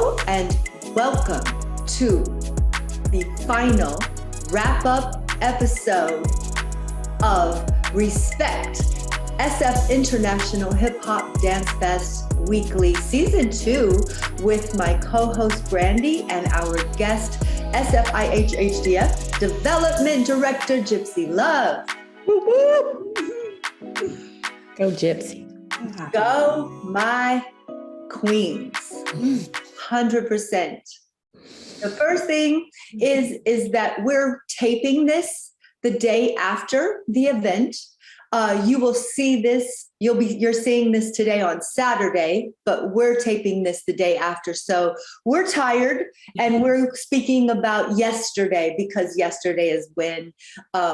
Hello and welcome to the final wrap-up episode of Respect SF International Hip Hop Dance Fest Weekly Season 2 with my co-host Brandy and our guest SFIHHDF Development Director Gypsy Love. Woo woo! Go Gypsy. Go my queens. 100%. The first thing is that we're taping this the day after the event. You will see this, you're seeing this today on Saturday, but we're taping this the day after. So we're tired and we're speaking about yesterday because yesterday is when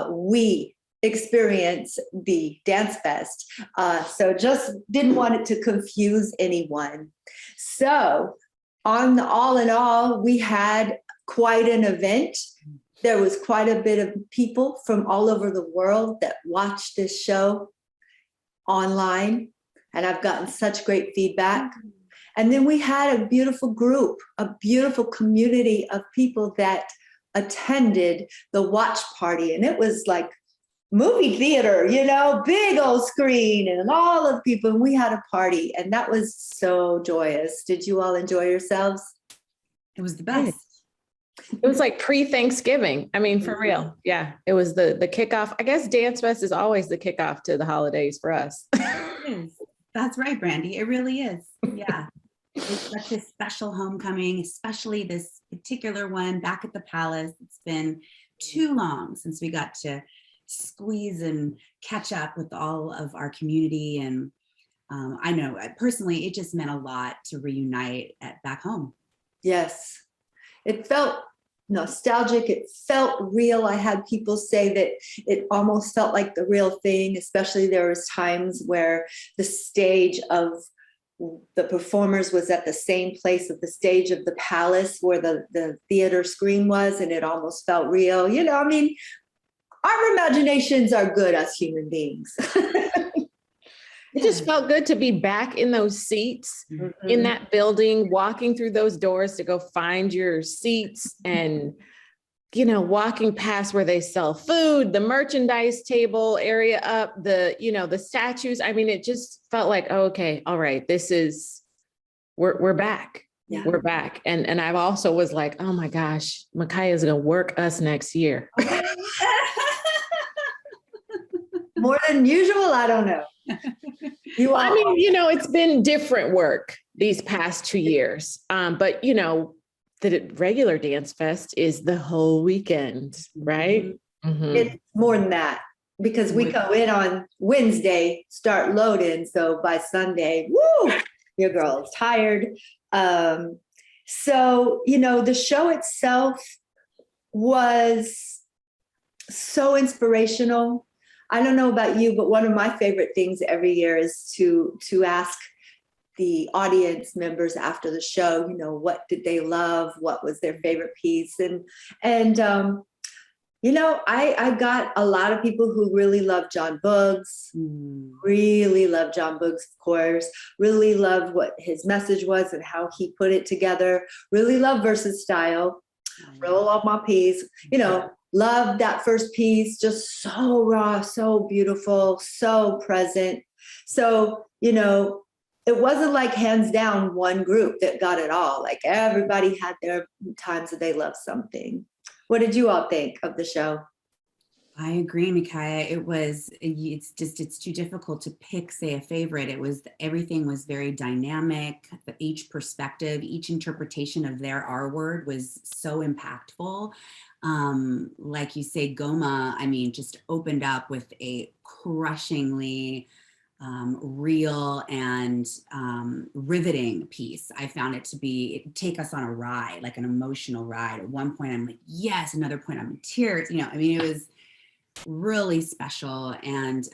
we experience the Dance Fest. So just didn't want it to confuse anyone. So all in all, we had quite an event. There was quite a bit of people from all over the world that watched this show online, and I've gotten such great feedback. And then we had a beautiful group, a beautiful community of people that attended the watch party, and it was like movie theater, big old screen and all of people. And we had a party and that was so joyous. Did you all enjoy yourselves? It was the best. It was like pre-Thanksgiving. I mean, for real. Yeah. It was the kickoff. I guess Dance Fest is always the kickoff to the holidays for us. It is. That's right, Brandy. It really is. Yeah. It's such a special homecoming, especially this particular one back at the Palace. It's been too long since we got to squeeze and catch up with all of our community. And I know personally, it just meant a lot to reunite back home. Yes, it felt nostalgic. It felt real. I had people say that it almost felt like the real thing, especially there was times where the stage of the performers was at the same place of the stage of the Palace where the theater screen was, and it almost felt real. Our imaginations are good as human beings. It just felt good to be back in those seats, in that building, walking through those doors to go find your seats and, walking past where they sell food, the merchandise table area up, the statues. I mean, it just felt like, oh, okay, all right, we're back. Yeah. We're back. And I've also was like, oh my gosh, Micaya is going to work us next year. More than usual, I don't know. It's been different work these past 2 years. But the regular Dance Fest is the whole weekend, right? Mm-hmm. It's more than that because we go in on Wednesday, start loading. So by Sunday, woo, your girl is tired. So, the show itself was so inspirational. I don't know about you, but one of my favorite things every year is to ask the audience members after the show, what did they love? What was their favorite piece? And I got a lot of people who really love John Boog's, really love John Boog's, of course, really loved what his message was and how he put it together, really love Versus Style, really love my piece, Love that first piece, just so raw, so beautiful, so present. So, it wasn't like hands down one group that got it all. Like everybody had their times that they loved something. What did you all think of the show? I agree, Micaya. It's too difficult to pick, say, a favorite. Everything was very dynamic. Each perspective, each interpretation of their R word was so impactful. Like you say, Goma, just opened up with a crushingly real and riveting piece. I found it to take us on a ride, like an emotional ride. At one point, I'm like, yes. Another point, I'm in tears. It was really special. And,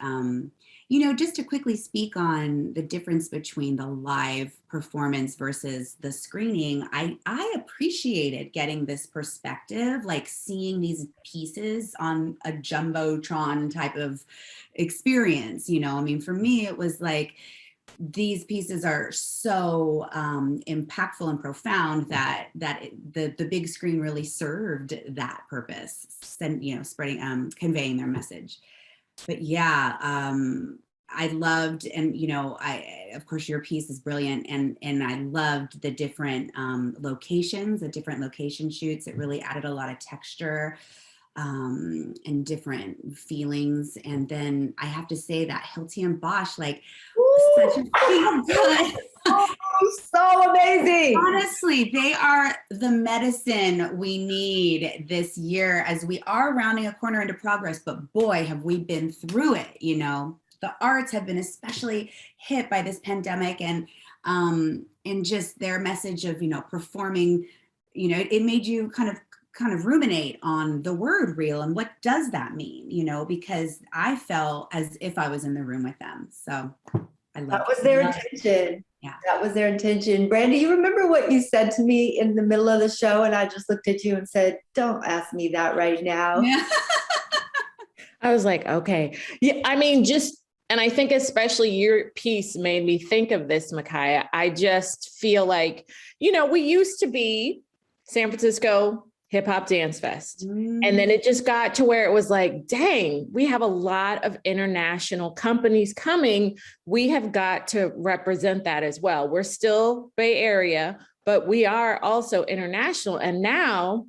just to quickly speak on the difference between the live performance versus the screening, I appreciated getting this perspective, like seeing these pieces on a Jumbotron type of experience. For me, it was like these pieces are so impactful and profound that the big screen really served that purpose, spreading, conveying their message. But yeah, I loved, and of course your piece is brilliant, and I loved the different locations, the different location shoots. It really added a lot of texture and different feelings. And then I have to say that Hilti and Bosch, like, such a feel good. Oh, so amazing. Honestly, they are the medicine we need this year as we are rounding a corner into progress. But boy, have we been through it. The arts have been especially hit by this pandemic, and just their message of performing. It made you kind of ruminate on the word real and what does that mean. Because I felt as if I was in the room with them. So I love that was their intention. Yeah. That was their intention. Brandy, you remember what you said to me in the middle of the show, and I just looked at you and said, don't ask me that right now. Yeah. I was like, okay. Yeah, I mean, and I think especially your piece made me think of this, Micaya. I just feel like, we used to be San Francisco Hip Hop Dance Fest. And then it just got to where it was like, dang, we have a lot of international companies coming. We have got to represent that as well. We're still Bay Area, but we are also international. And now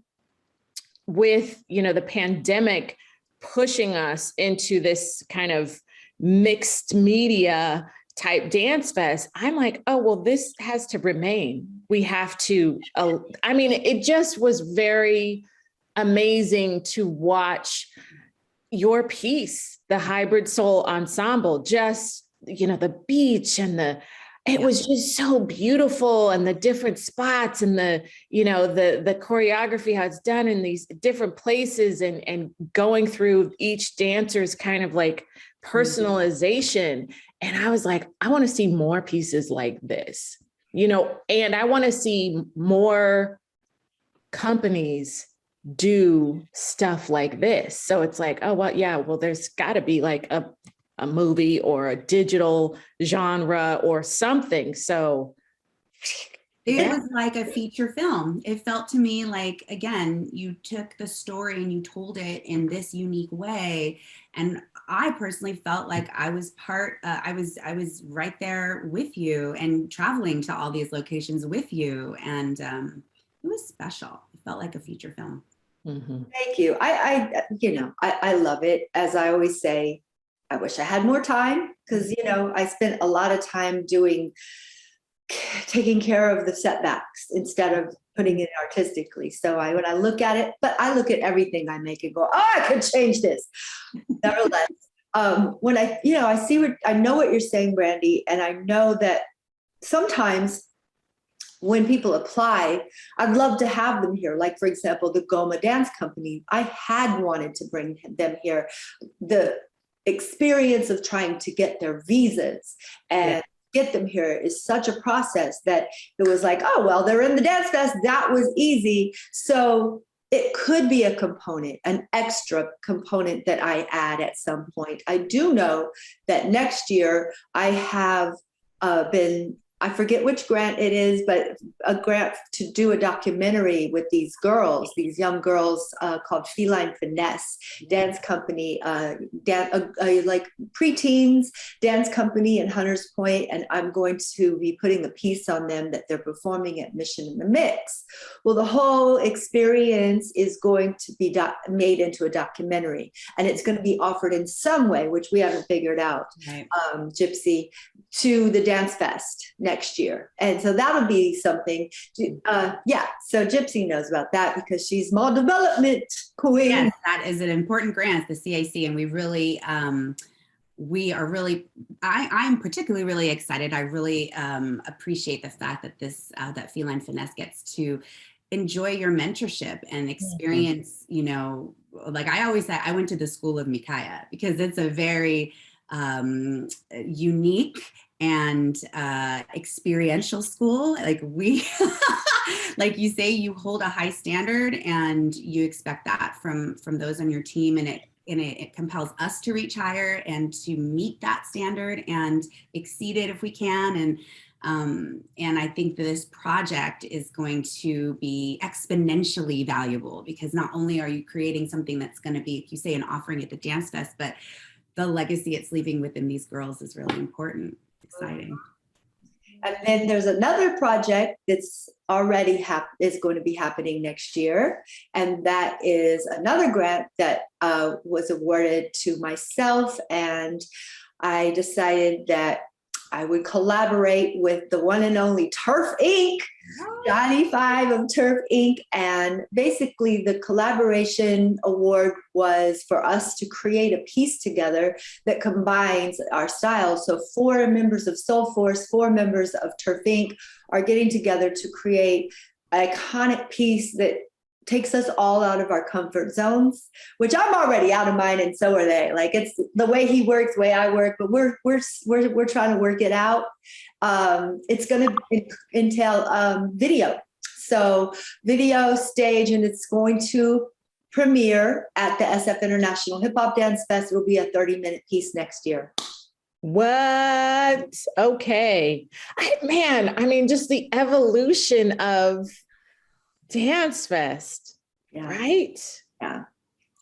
with, the pandemic pushing us into this kind of mixed media type dance fest, I'm like, oh, well, this has to remain. We have to, it just was very amazing to watch your piece, the Hybrid Soul Ensemble, just, the beach and it was just so beautiful, and the different spots and the choreography, how it's done in these different places, and going through each dancer's kind of like personalization. And I was like, I want to see more pieces like this, and I want to see more companies do stuff like this. So it's like, oh, well, yeah, well, there's got to be like a movie or a digital genre or something. So it was like a feature film. It felt to me like, again, you took the story and you told it in this unique way. And I personally felt like I was I was right there with you and traveling to all these locations with you. And it was special. It felt like a feature film. Mm-hmm. Thank you. I love it. As I always say, I wish I had more time, because, I spent a lot of time taking care of the setbacks instead of putting it artistically. So when I look at it, but I look at everything I make and go, oh, I could change this. Nevertheless, when I know what you're saying, Brandy, and I know that sometimes when people apply, I'd love to have them here. Like, for example, the Goma Dance Company, I had wanted to bring them here. The experience of trying to get their visas and get them here is such a process that it was like, oh, well, they're in the Dance Fest. That was easy. So it could be a component, an extra component that I add at some point. I do know that next year I have I forget which grant it is, but a grant to do a documentary with these young girls called Feline Finesse Dance Company, like preteens dance company in Hunters Point. And I'm going to be putting a piece on them that they're performing at Mission in the Mix. Well, the whole experience is going to be made into a documentary, and it's going to be offered in some way, which we haven't figured out, Right. Gypsy, to the Dance Fest next year. And so that'll be something. So Gypsy knows about that because she's small development queen. Yes, that is an important grant, the CAC, and I'm particularly really excited. I really appreciate the fact that that Feline Finesse gets to enjoy your mentorship and experience, like I always say, I went to the school of Micaya because it's a very unique and experiential school. Like like you say, you hold a high standard and you expect that from those on your team. And and it compels us to reach higher and to meet that standard and exceed it if we can. And I think that this project is going to be exponentially valuable, because not only are you creating something that's going to be, like you say, an offering at the Dance Fest, but the legacy it's leaving within these girls is really important. Exciting. And then there's another project that's already is going to be happening next year. And that is another grant that was awarded to myself. And I decided that I would collaborate with the one and only Turf Inc., Johnny Five of Turf Inc. And basically the collaboration award was for us to create a piece together that combines our styles. So 4 members of Soul Force, 4 members of Turf Inc. are getting together to create an iconic piece that takes us all out of our comfort zones, which I'm already out of mine, and so are they. Like, it's the way he works, the way I work, but we're trying to work it out. It's going to entail video, so video, stage, and it's going to premiere at the SF International Hip Hop Dance Fest. It'll be a 30-minute piece next year. What? Okay. I mean, just the evolution of Dance Fest, Yeah. right? Yeah.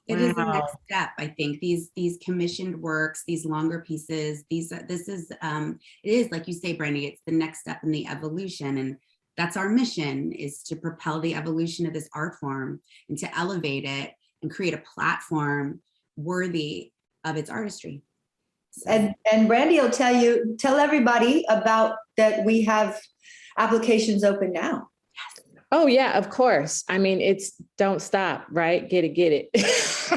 It is the next step. I think these commissioned works, these longer pieces, it is, like you say, Brandy, it's the next step in the evolution. And that's our mission, is to propel the evolution of this art form and to elevate it and create a platform worthy of its artistry. So. And Brandy will tell everybody about that. We have applications open now. Oh yeah, of course. I mean, it's don't stop, right? Get it. It's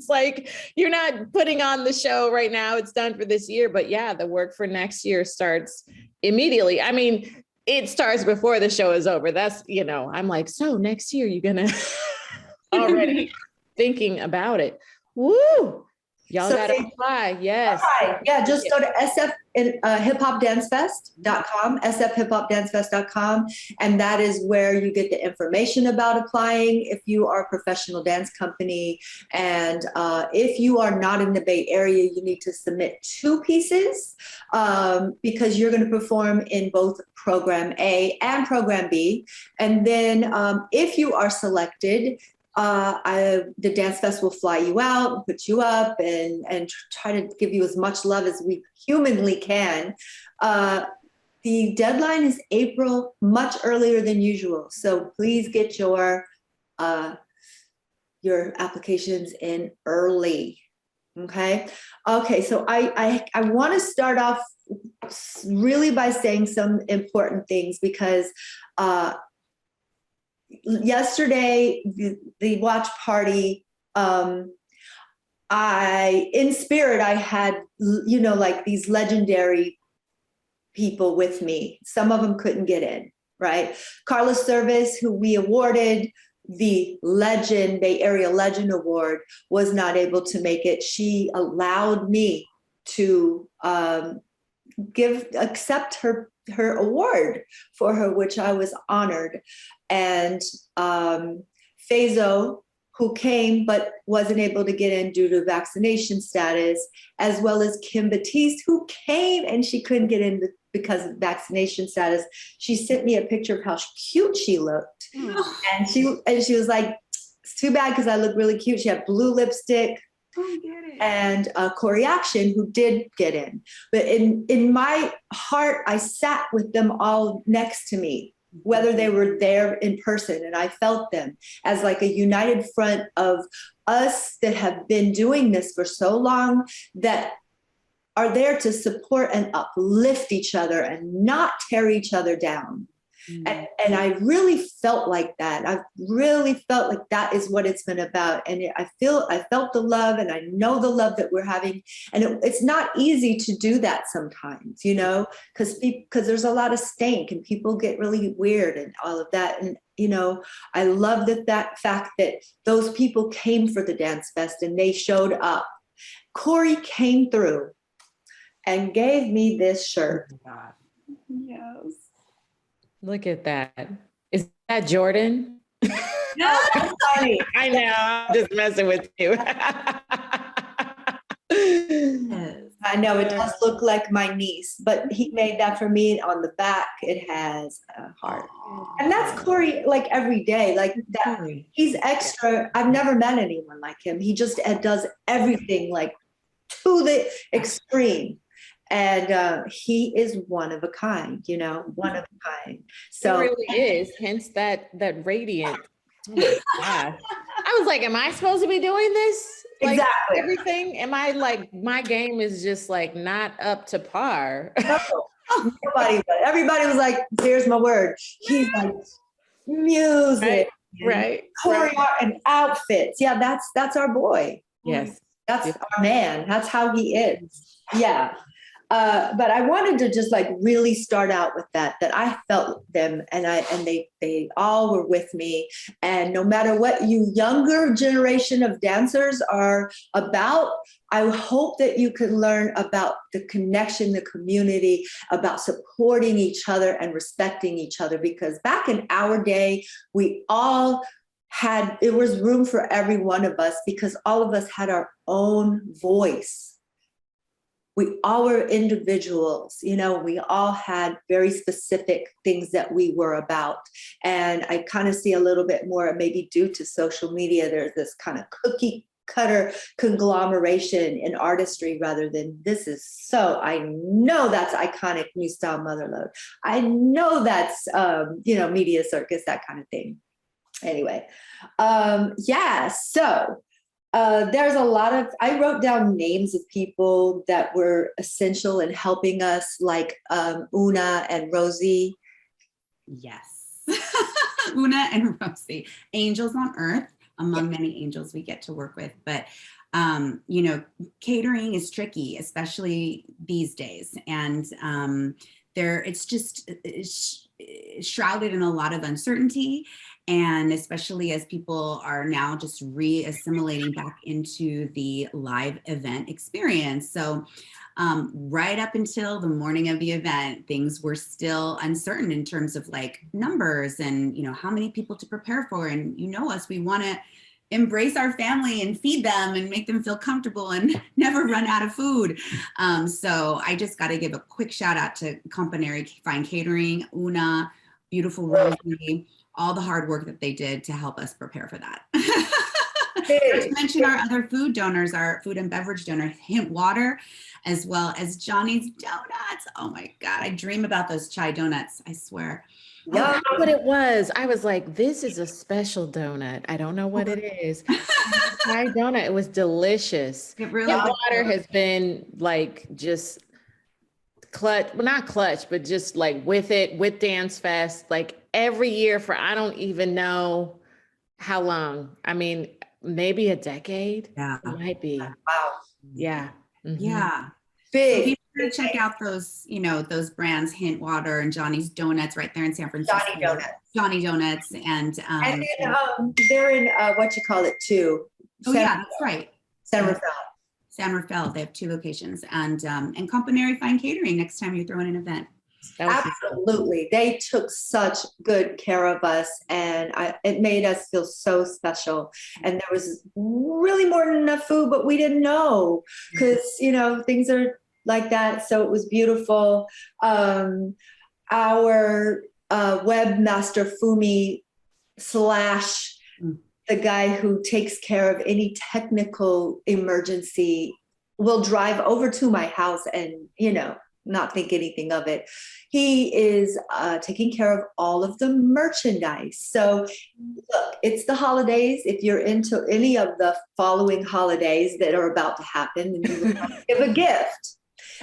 like, you're not putting on the show right now. It's done for this year, but yeah, the work for next year starts immediately. I mean, it starts before the show is over. That's, I'm like, so next year you're gonna already thinking about it. Woo! Y'all gotta apply. Yes. Right. Yeah, just go to sfhiphopdancefest.com, sfhiphopdancefest.com. And that is where you get the information about applying if you are a professional dance company. And if you are not in the Bay Area, you need to submit 2 pieces because you're going to perform in both Program A and Program B. And then if you are selected, the Dance Fest will fly you out, put you up, and try to give you as much love as we humanly can. The deadline is April, much earlier than usual. So please get your applications in early. Okay. So I want to start off really by saying some important things, because yesterday, the watch party, in spirit, I had, like these legendary people with me. Some of them couldn't get in, right? Carla Service, who we awarded the Bay Area Legend Award, was not able to make it. She allowed me to accept her award for her, which I was honored. And Fazo, who came but wasn't able to get in due to vaccination status, as well as Kim Batiste, who came and she couldn't get in because of vaccination status. She sent me a picture of how cute she looked. And she was like, it's too bad because I look really cute. She had blue lipstick. And Corey Action, who did get in. But in my heart, I sat with them all next to me, whether they were there in person, and I felt them as like a united front of us that have been doing this for so long, that are there to support and uplift each other and not tear each other down. And I really felt like that. I really felt like that is what it's been about. And I felt the love, and I know the love that we're having. And it's not easy to do that sometimes, because there's a lot of stank and people get really weird and all of that. And, I love that fact that those people came for the Dance Fest and they showed up. Corey came through and gave me this shirt. Oh my God. Yes. Look at that. Is that Jordan? No, that's funny. I know, I'm just messing with you. Yes. I know it does look like my niece, but he made that for me. On the back, it has a heart. And that's Corey, like every day, like that. Corey. He's extra. I've never met anyone like him. He just does everything like to the extreme. And he is one of a kind, one of a kind. So It really is, hence that radiant. Oh my gosh. I was like, am I supposed to be doing this? Like exactly. everything? Am I like, my game is just like not up to par? No, nobody, everybody was like, here's my word. He's like music, Right. choreography, and outfits. Yeah, that's our boy. Yes. That's our man. That's how he is. Yeah. But I wanted to just like really start out with that I felt them and they all were with me. And no matter what you younger generation of dancers are about, I hope that you can learn about the connection, the community, about supporting each other and respecting each other. Because back in our day, we all it was room for every one of us because all of us had our own voice. We all were individuals, we all had very specific things that we were about. And I kind of see a little bit more, maybe due to social media, there's this kind of cookie cutter conglomeration in artistry rather than I know that's iconic new style Motherlode. I know that's, media circus, that kind of thing. Anyway, so there's a lot of, I wrote down names of people that were essential in helping us, like Una and Rosie. Yes. Una and Rosie, angels on earth, among many angels we get to work with. But, catering is tricky, especially these days. And it's shrouded in a lot of uncertainty. And especially as people are now just re-assimilating back into the live event experience. So right up until the morning of the event, things were still uncertain in terms of like numbers and, how many people to prepare for. And us, we want to embrace our family and feed them and make them feel comfortable and never run out of food. So I just got to give a quick shout out to Companeri Fine Catering, Una, beautiful Rosie, all the hard work that they did to help us prepare for that. Not to mention our other food donors, our food and beverage donor, Hint Water, as well as Johnny's Donuts. Oh my God, I dream about those chai donuts, I swear. Yeah, that's what it was. I was like, this is a special donut. I don't know what it is. Chai donut, it was delicious. It really Hint Water has been like just clutch, well, not clutch, but just like with Dance Fest, like every year for I don't even know how long. I mean, maybe a decade. Yeah. It might be. Wow. Yeah. Mm-hmm. Yeah. Big. So be sure to check out those, those brands, Hint Water and Johnny's Donuts right there in San Francisco. Johnny Donuts. And then, they're in what you call it too. That's right. San Rafael. San Rafael. They have 2 locations, and Companeri Fine Catering next time you're throwing an event. Absolutely. They took such good care of us, and it made us feel so special. And there was really more than enough food, but we didn't know because, things are like that. So it was beautiful. Our webmaster Fumi / the guy who takes care of any technical emergency will drive over to my house and, not think anything of it. He is taking care of all of the merchandise. So look, it's the holidays. If you're into any of the following holidays that are about to happen, then you would give a gift.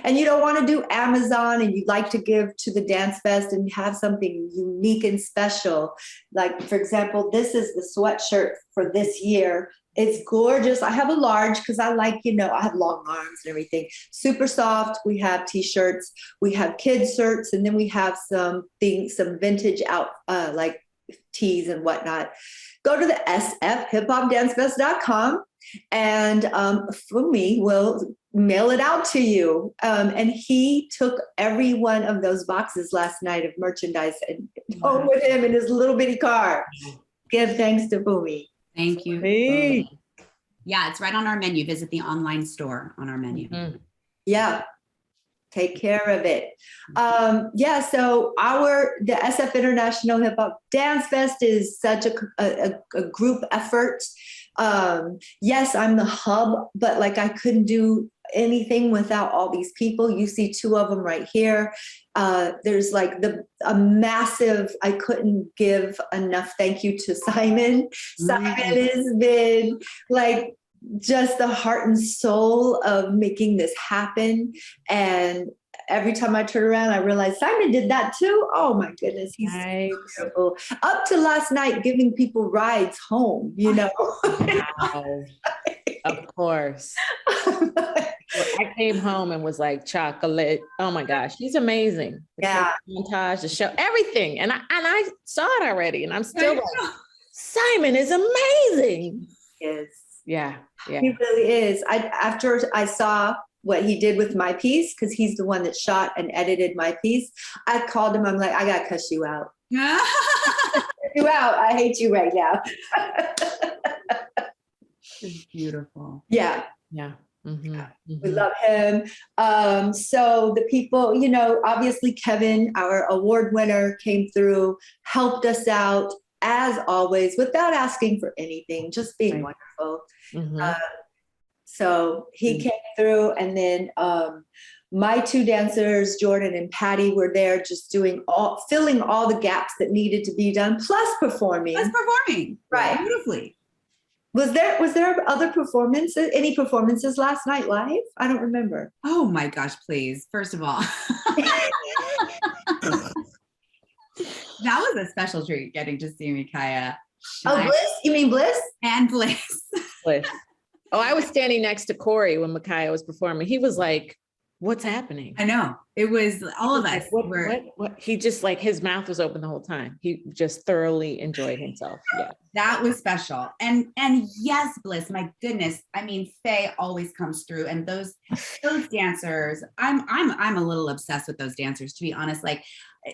And you don't want to do Amazon and you'd like to give to the Dance Fest and have something unique and special. Like, for example, this is the sweatshirt for this year. It's gorgeous. I have a large because I like, I have long arms and everything. Super soft. We have t-shirts. We have kids shirts. And then we have some vintage out, like tees and whatnot. Go to the SF, hiphopdancefest.com, and Fumi will mail it out to you. And he took every one of those boxes last night of merchandise and home with him in his little bitty car. Give thanks to Bumi. Thank you. Hey. Yeah, it's right on our menu. Visit the online store on our menu. Mhm. Yeah. Take care of it. So the SF International Hip Hop Dance Fest is such a group effort. Yes, I'm the hub, but like I couldn't do anything without all these people. You see two of them right here. There's like a massive, I couldn't give enough thank you to Simon. Simon has been like just the heart and soul of making this happen. And every time I turn around, I realize Simon did that too. Oh my goodness, he's beautiful. Up to last night, giving people rides home, you know. Wow. Of course. I came home and was like chocolate. Oh my gosh, he's amazing. The montage, the show, everything. And I saw it already, and I'm still like, Simon is amazing. Yes. Yeah. He really is. After I saw what he did with my piece, because he's the one that shot and edited my piece, I called him. I'm like, I gotta cuss you out. You out. I hate you right now. It's beautiful. Yeah. Yeah. Mm-hmm. We love him. So the people, you know, obviously Kevin, our award winner, came through, helped us out as always, without asking for anything, just being wonderful. Mm-hmm. So he came through, and then my two dancers, Jordan and Patty, were there just filling all the gaps that needed to be done, plus performing. Right. Beautifully. Was there other performances, any performances last night live? I don't remember. Oh my gosh, please. First of all. That was a special treat getting to see Micaya. Oh, Bliss? You mean Bliss? And Bliss. Bliss. Oh, I was standing next to Corey when Micaya was performing. He was like, what's happening? I know. It was all of us. Like, what? He just like, his mouth was open the whole time. He just thoroughly enjoyed himself. Yeah. That was special. And yes, Bliss, my goodness. I mean, Faye always comes through, and those dancers, I'm a little obsessed with those dancers, to be honest. Like,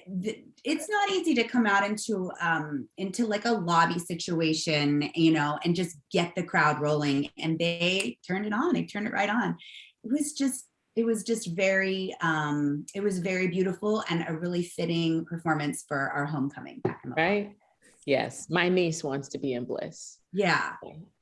it's not easy to come out into like a lobby situation, you know, and just get the crowd rolling. And they turned it on. They turned it right on. It was just very beautiful, and a really fitting performance for our homecoming back in the right. Yes, my niece wants to be in Bliss. Yeah.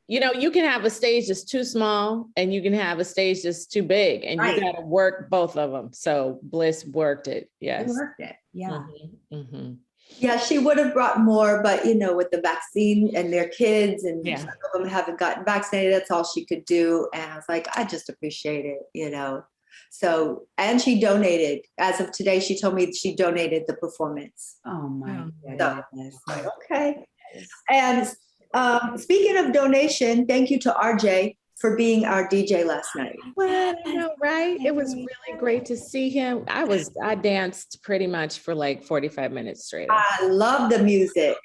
You know, you can have a stage that's too small, and you can have a stage that's too big, and you got to work both of them. So Bliss worked it. Yes. It worked it. Yeah. Mm-hmm. Mm-hmm. Yeah, she would have brought more, but you know, with the vaccine and their kids, and some of them haven't gotten vaccinated, that's all she could do. And I was like, I just appreciate it, you know. So, and she donated. As of today, she told me she donated the performance. Oh my goodness. Okay. And speaking of donation, thank you to RJ for being our DJ last night. Well, I know, right? It was really great to see him. I danced pretty much for like 45 minutes straight. I love the music.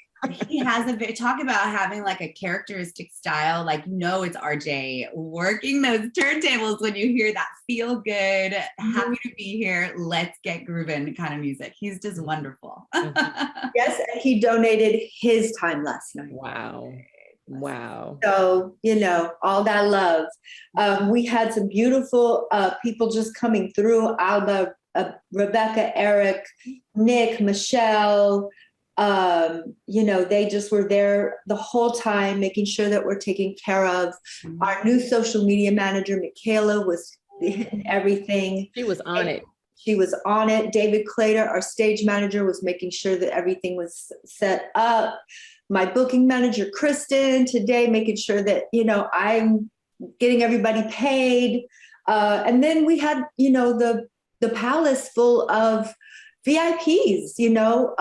He has talk about having like a characteristic style, like, no, it's RJ working those turntables when you hear that feel good, happy to be here, let's get grooving kind of music. He's just wonderful. Yes, and he donated his time last night. Wow. So, you know, all that love. We had some beautiful people just coming through. Alba, Rebecca, Eric, Nick, Michelle. You know, they just were there the whole time, making sure that we're taken care of. Our new social media manager, Michaela, was hitting everything. She was on it. She was on it. David Clater, our stage manager, was making sure that everything was set up. My booking manager, Kristen, today, making sure that, you know, I'm getting everybody paid. And then we had, you know, the palace full of VIPs, you know,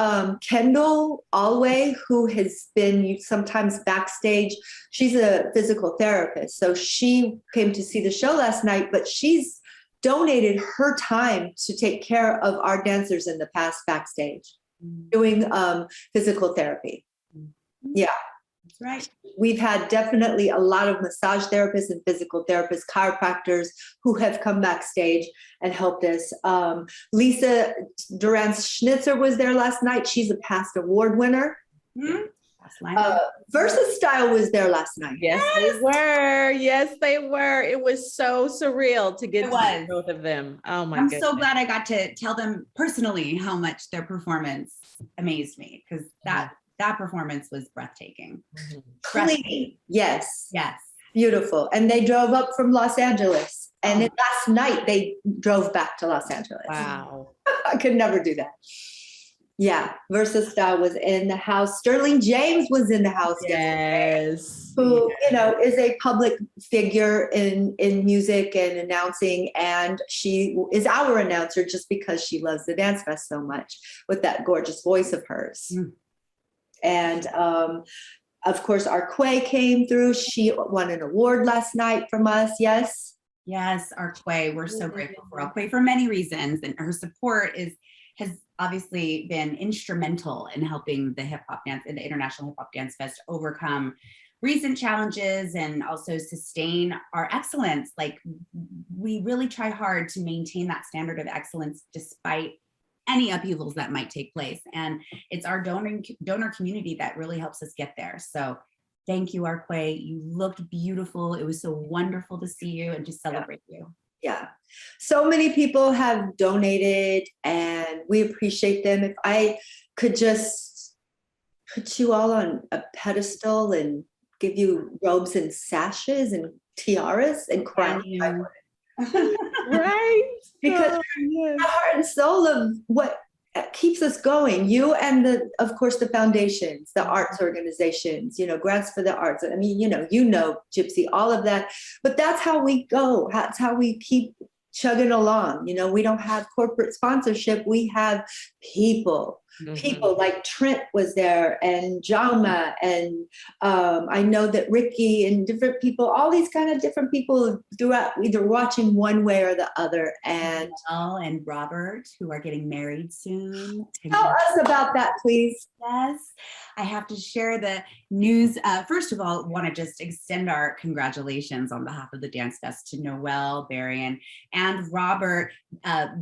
Kendall Alway, who has been sometimes backstage. She's a physical therapist. So she came to see the show last night, but she's donated her time to take care of our dancers in the past backstage, doing physical therapy. Yeah. That's right. We've had definitely a lot of massage therapists and physical therapists, chiropractors who have come backstage and helped us. Lisa Duran Schnitzer was there last night. She's a past award winner. Last lineup. Versus Style was there last night. Yes, they were. Yes, they were. It was so surreal to get It to see was. both of them. Oh my I'm goodness. so glad I got to tell them personally how much their performance amazed me, because that performance was breathtaking. Mhm. Clean. Yes. Yes. Beautiful. And they drove up from Los Angeles. And then last night they drove back to Los Angeles. Wow. I could never do that. Yeah. Versus Style was in the house. Sterling James was in the house yesterday. Yes. Who, you know, is a public figure in music and announcing. And she is our announcer just because she loves the Dance Fest so much with that gorgeous voice of hers. Mm. And of course, our Quay came through. She won an award last night from us. Yes. Yes, our Quay. We're so grateful for our Quay for many reasons. And her support has obviously been instrumental in helping the hip hop dance and the International Hip Hop Dance Fest overcome recent challenges and also sustain our excellence. Like, we really try hard to maintain that standard of excellence despite any upheavals that might take place. And it's our donor community that really helps us get there. So thank you, Arquay. You looked beautiful. It was so wonderful to see you and to celebrate you. Yeah. So many people have donated and we appreciate them. If I could just put you all on a pedestal and give you robes and sashes and tiaras and crowns, I would. Right. Because yes. the heart and soul of what keeps us going, you and of course the foundations, the arts organizations, you know, grants for the arts. I mean, you know, Gypsy, all of that, but that's how we go. That's how we keep chugging along. You know, we don't have corporate sponsorship. We have people. People like Trent was there and Jama and I know that Ricky and different people, all these kind of different people throughout, either watching one way or the other. And Mel and Robert, who are getting married soon. Tell us about that, please. Yes, I have to share the news. First of all, want to just extend our congratulations on behalf of the Dance Fest to Noelle, Barian, and Robert.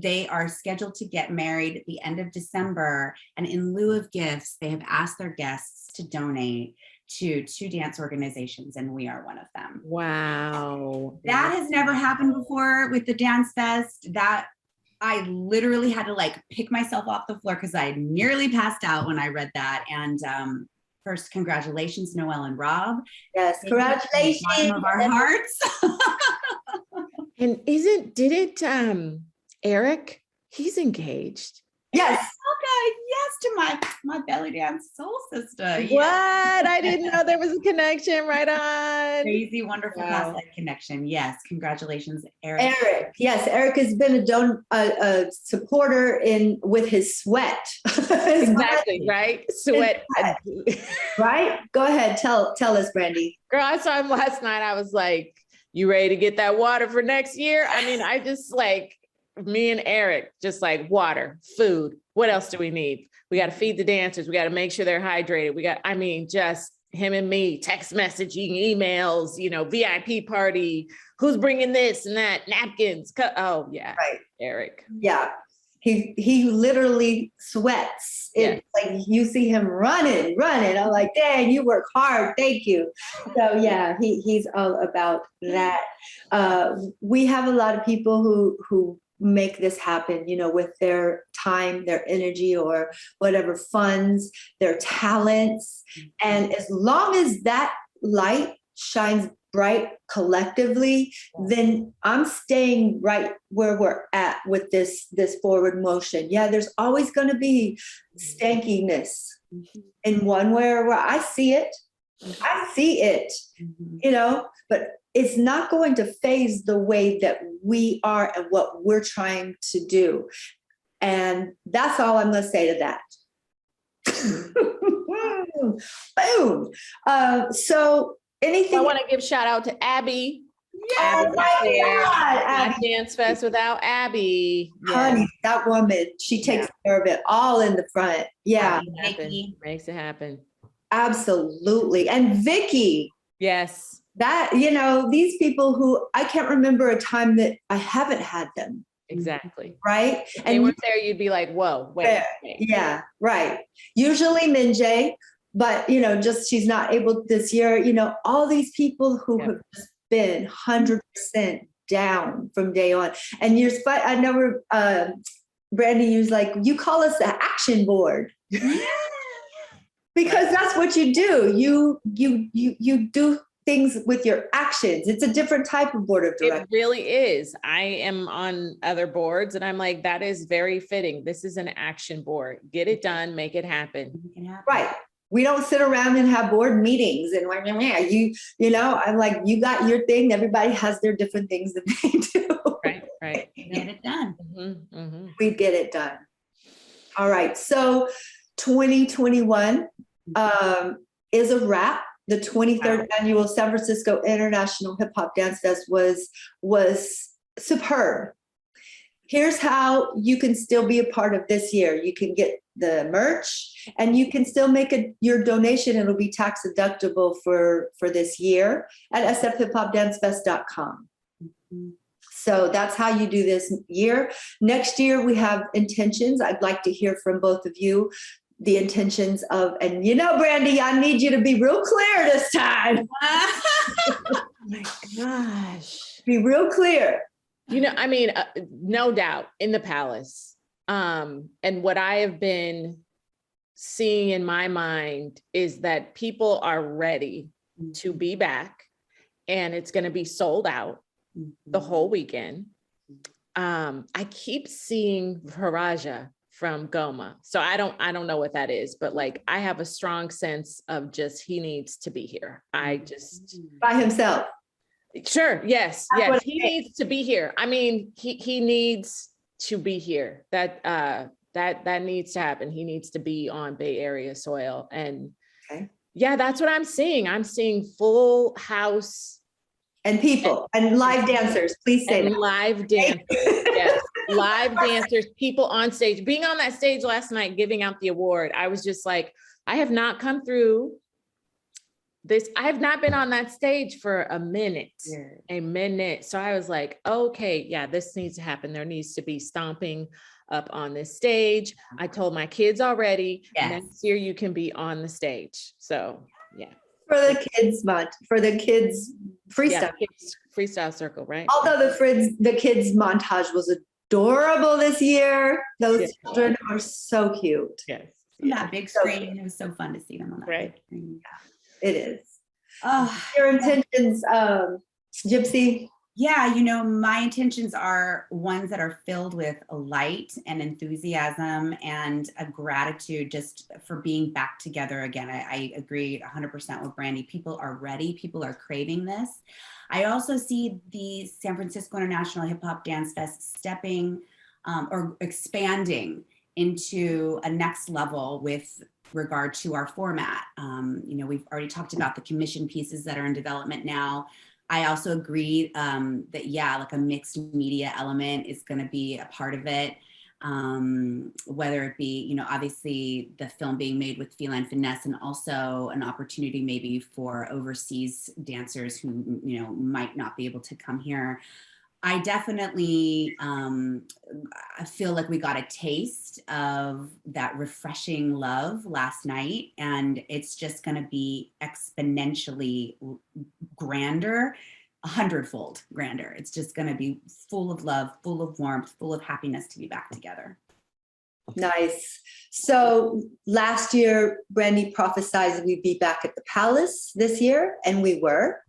They are scheduled to get married at the end of December. And in lieu of gifts, they have asked their guests to donate to 2 dance organizations, and we are one of them. Wow. That has never happened before with the Dance Fest. That I literally had to like pick myself off the floor because I nearly passed out when I read that. And first, congratulations, Noelle and Rob. Yes, congratulations. From the bottom of our hearts. And Eric, he's engaged. Yes. Okay, yes, to my belly dance soul sister. What? Yes. I didn't know there was a connection. Right on. Crazy, wonderful past life connection. Yes, congratulations, Eric. Eric, yes, Eric has been a supporter with his sweat. Exactly, right? Sweat. Right? Go ahead, tell us, Brandy. Girl, I saw him last night. I was like, you ready to get that water for next year? I mean, I just like, me and Eric, just like water, food. What else do we need? We got to feed the dancers. We got to make sure they're hydrated. Just him and me, text messaging, emails, VIP party. Who's bringing this and that? Napkins. Oh yeah. Right. Eric. Yeah. He literally sweats. It's like you see him running. I'm like, dang, you work hard. Thank you. So yeah, he's all about that. We have a lot of people who make this happen, with their time, their energy, or whatever funds, their talents. And as long as that light shines bright collectively, then I'm staying right where we're at with this forward motion. Yeah, there's always going to be stankiness in one way or where I see it, but it's not going to phase the way that we are and what we're trying to do. And that's all I'm going to say to that. Boom. So anything. I want to give shout out to Abby. Yeah, oh my God, Abby. Dance Fest without Abby. Honey, that woman, she takes care of it all in the front. Yeah. Makes it happen. Absolutely. And Vicky. Yes. That, these people who I can't remember a time that I haven't had them. Exactly. Right. If they weren't there, you'd be like, whoa, wait. Yeah, right. Usually Minjay, but just she's not able this year. All these people who have just been 100% down from day on, and I never, Brandy, you call us the action board. Because that's what you do. You do things with your actions. It's a different type of board of directors. It really is. I am on other boards and I'm like, that is very fitting. This is an action board. Get it done, make it happen. Right. We don't sit around and have board meetings and I'm like, you got your thing. Everybody has their different things that they do. Right. Get it done. We get it done. All right. So 2021 is a wrap. The 23rd annual San Francisco International Hip Hop Dance Fest was superb. Here's how you can still be a part of this year. You can get the merch and you can still make your donation. It'll be tax deductible for this year at sfhiphopdancefest.com. So that's how you do this year. Next year, we have intentions. I'd like to hear from both of you the intentions of, and Brandy, I need you to be real clear this time. Oh my gosh. Be real clear. No doubt in the palace. And what I have been seeing in my mind is that people are ready to be back and it's going to be sold out the whole weekend. I keep seeing Viraja from Goma. So I don't know what that is, but I have a strong sense of just, he needs to be here. By himself. Sure. Yes. He needs to be here. He needs to be here. That needs to happen. He needs to be on Bay Area soil. And that's what I'm seeing. I'm seeing full house. And people and live dancers, please say that. Live dancers, yes. Live dancers, people on stage. Being on that stage last night, giving out the award, I was just like, I have not come through this. I have not been on that stage for a minute. So I was like, okay, this needs to happen. There needs to be stomping up on this stage. I told my kids already, next year you can be on the stage. So For the kids freestyle. Freestyle circle, right? Although the kids montage was adorable this year. Those children are so cute. Yes. That big screen. It was so fun to see them on that big screen. Yeah, it is. Your intentions, Gypsy? Yeah, my intentions are ones that are filled with light and enthusiasm and a gratitude just for being back together again. I agree 100% with Brandy. People are ready. People are craving this. I also see the San Francisco International Hip Hop Dance Fest stepping or expanding into a next level with regard to our format. We've already talked about the commission pieces that are in development now. I also agree that, a mixed media element is going to be a part of it. Whether it be, obviously the film being made with Feline Finesse and also an opportunity maybe for overseas dancers who, might not be able to come here. I definitely I feel like we got a taste of that refreshing love last night, and it's just going to be exponentially grander, 100-fold grander. It's just going to be full of love, full of warmth, full of happiness to be back together. Nice. So last year, Brandy prophesied we'd be back at the Palace this year, and we were.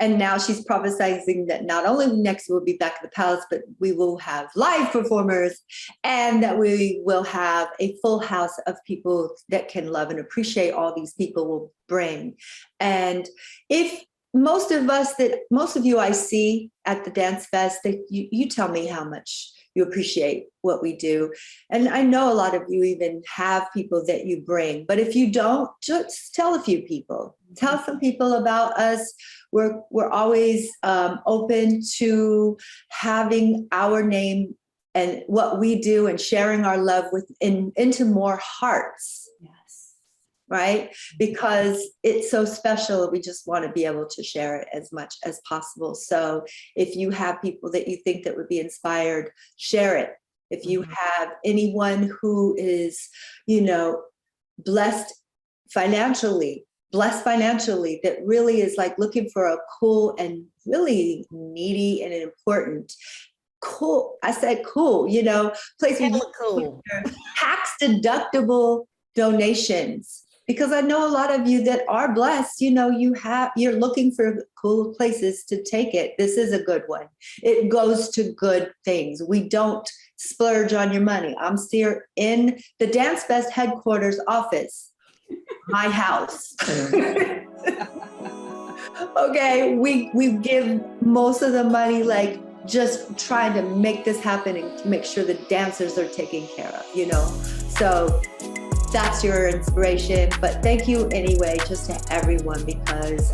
And now she's prophesizing that not only next we'll be back at the Palace, but we will have live performers and that we will have a full house of people that can love and appreciate all these people will bring. And if most of you I see at the Dance Fest, that you tell me how much you appreciate what we do. And I know a lot of you even have people that you bring, but if you don't, just tell a few people. Tell some people about us. We're always open to having our name and what we do and sharing our love into more hearts. Yes. Right? Because it's so special. We just want to be able to share it as much as possible. So if you have people that you think that would be inspired, share it. If you have anyone who is, blessed financially, blessed financially, that really is like looking for a cool and really needy and important, cool, I said cool, you know, place where you Hella cool. tax deductible donations. Because I know a lot of you that are blessed, you know, you're looking for cool places to take it. This is a good one. It goes to good things. We don't splurge on your money. I'm still in the Dance Fest headquarters office, my house. Okay, we give most of the money, like just trying to make this happen and to make sure the dancers are taken care of, you know. So that's your inspiration. But thank you anyway, just to everyone, because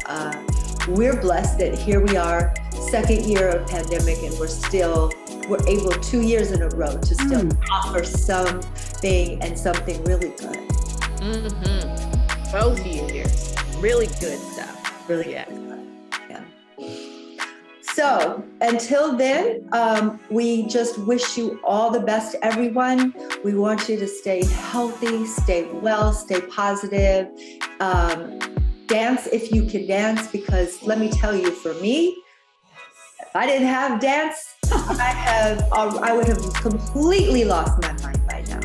we're blessed that here we are, second year of pandemic, and we're able 2 years in a row to still offer something and something really good. Both years, really good stuff. Really Yeah. good. Yeah. So until then, we just wish you all the best, everyone. We want you to stay healthy, stay well, stay positive. Dance if you can dance, because let me tell you, for me, if I didn't have dance, I would have completely lost my mind by now.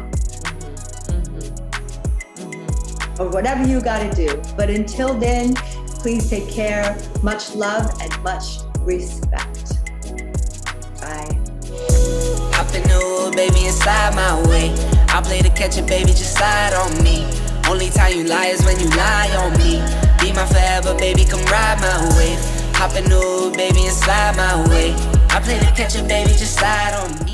Or whatever you got to do. But until then, please take care. Much love and much respect. Bye. Hop in the hood, baby, and slide my way. I'll play the catch it, baby, just slide on me. Only time you lie is when you lie on me. Be my forever, baby, come ride my wave. Hop in the hood, baby, and slide my way. I play the catch it, baby, just slide on me.